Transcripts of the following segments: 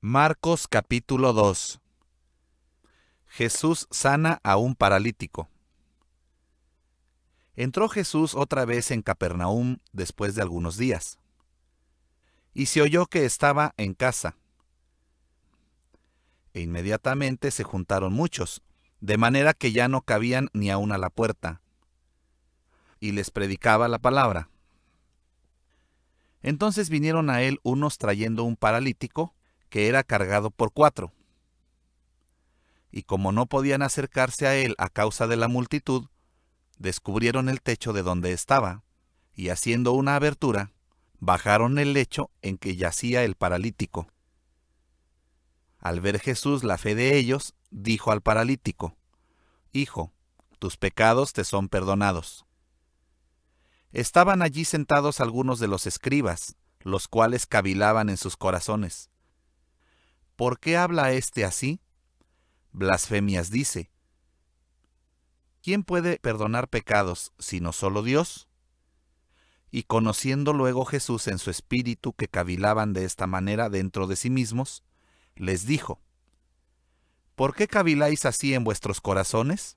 Marcos capítulo 2. Jesús sana a un paralítico. Entró Jesús otra vez en Capernaum después de algunos días, y se oyó que estaba en casa. E inmediatamente se juntaron muchos, de manera que ya no cabían ni aun a la puerta, y les predicaba la palabra. Entonces vinieron a él unos trayendo un paralítico, que era cargado por 4. Y como no podían acercarse a él a causa de la multitud, descubrieron el techo de donde estaba, y haciendo una abertura, bajaron el lecho en que yacía el paralítico. Al ver Jesús la fe de ellos, dijo al paralítico: Hijo, tus pecados te son perdonados. Estaban allí sentados algunos de los escribas, los cuales cavilaban en sus corazones: ¿Por qué habla éste así? Blasfemias dice. ¿Quién puede perdonar pecados sino solo Dios? Y conociendo luego Jesús en su espíritu que cavilaban de esta manera dentro de sí mismos, les dijo: ¿Por qué caviláis así en vuestros corazones?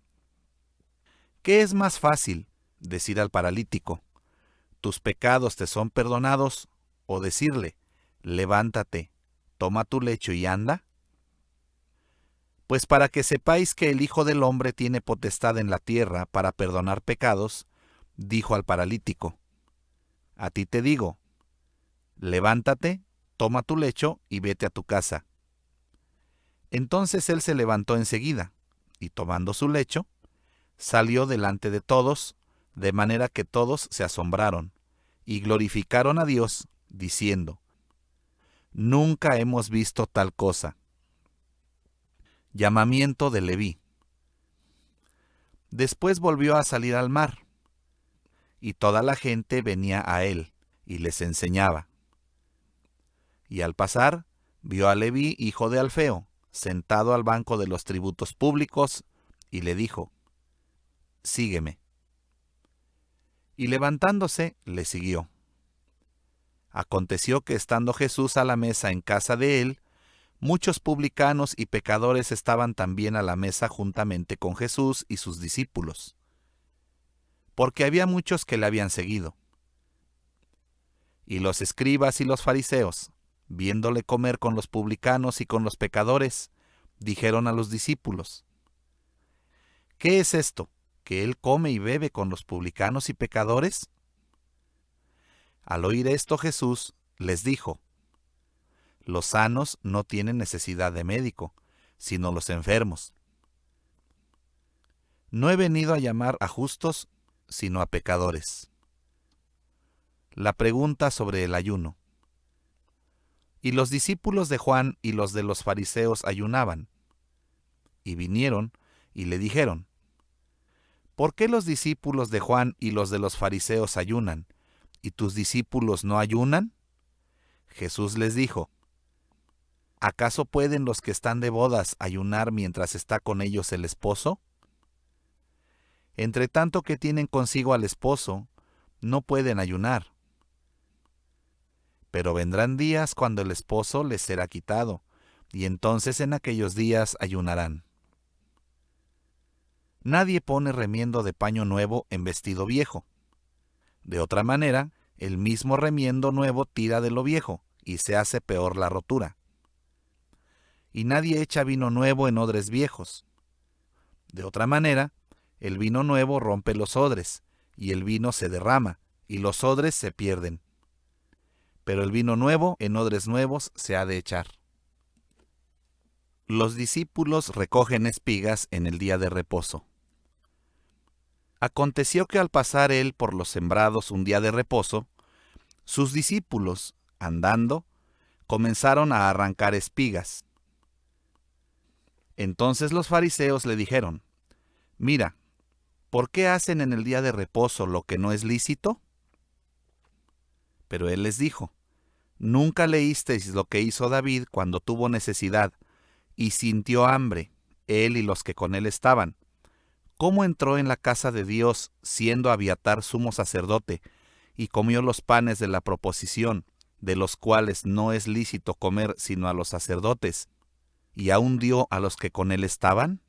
¿Qué es más fácil, decir al paralítico: tus pecados te son perdonados, o decirle: levántate, toma tu lecho y anda? Pues para que sepáis que el Hijo del Hombre tiene potestad en la tierra para perdonar pecados, dijo al paralítico: a ti te digo, levántate, toma tu lecho y vete a tu casa. Entonces él se levantó enseguida, y tomando su lecho, salió delante de todos, de manera que todos se asombraron, y glorificaron a Dios, diciendo: Nunca hemos visto tal cosa. Llamamiento de Leví. Después volvió a salir al mar, y toda la gente venía a él, y les enseñaba. Y al pasar, vio a Leví, hijo de Alfeo, sentado al banco de los tributos públicos, y le dijo: Sígueme. Y levantándose, le siguió. Aconteció que estando Jesús a la mesa en casa de él, muchos publicanos y pecadores estaban también a la mesa juntamente con Jesús y sus discípulos, porque había muchos que le habían seguido. Y los escribas y los fariseos, viéndole comer con los publicanos y con los pecadores, dijeron a los discípulos: ¿Qué es esto, que él come y bebe con los publicanos y pecadores? Al oír esto Jesús les dijo: Los sanos no tienen necesidad de médico, sino los enfermos. No he venido a llamar a justos, sino a pecadores. La pregunta sobre el ayuno. Y los discípulos de Juan y los de los fariseos ayunaban. Y vinieron y le dijeron: ¿Por qué los discípulos de Juan y los de los fariseos ayunan, y tus discípulos no ayunan? Jesús les dijo: ¿Acaso pueden los que están de bodas ayunar mientras está con ellos el esposo? Entre tanto que tienen consigo al esposo, no pueden ayunar. Pero vendrán días cuando el esposo les será quitado, y entonces en aquellos días ayunarán. Nadie pone remiendo de paño nuevo en vestido viejo. De otra manera, el mismo remiendo nuevo tira de lo viejo, y se hace peor la rotura. Y nadie echa vino nuevo en odres viejos. De otra manera, el vino nuevo rompe los odres, y el vino se derrama, y los odres se pierden. Pero el vino nuevo en odres nuevos se ha de echar. Los discípulos recogen espigas en el día de reposo. Aconteció que al pasar él por los sembrados un día de reposo, sus discípulos, andando, comenzaron a arrancar espigas. Entonces los fariseos le dijeron: Mira, ¿por qué hacen en el día de reposo lo que no es lícito? Pero él les dijo: ¿Nunca leísteis lo que hizo David cuando tuvo necesidad y sintió hambre, él y los que con él estaban? ¿Cómo entró en la casa de Dios siendo Abiatar sumo sacerdote, y comió los panes de la proposición, de los cuales no es lícito comer sino a los sacerdotes, y aún dio a los que con él estaban?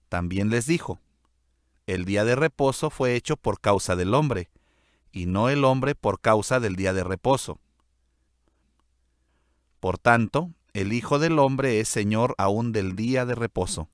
También les dijo: el día de reposo fue hecho por causa del hombre, y no el hombre por causa del día de reposo. Por tanto, el Hijo del Hombre es Señor aún del día de reposo.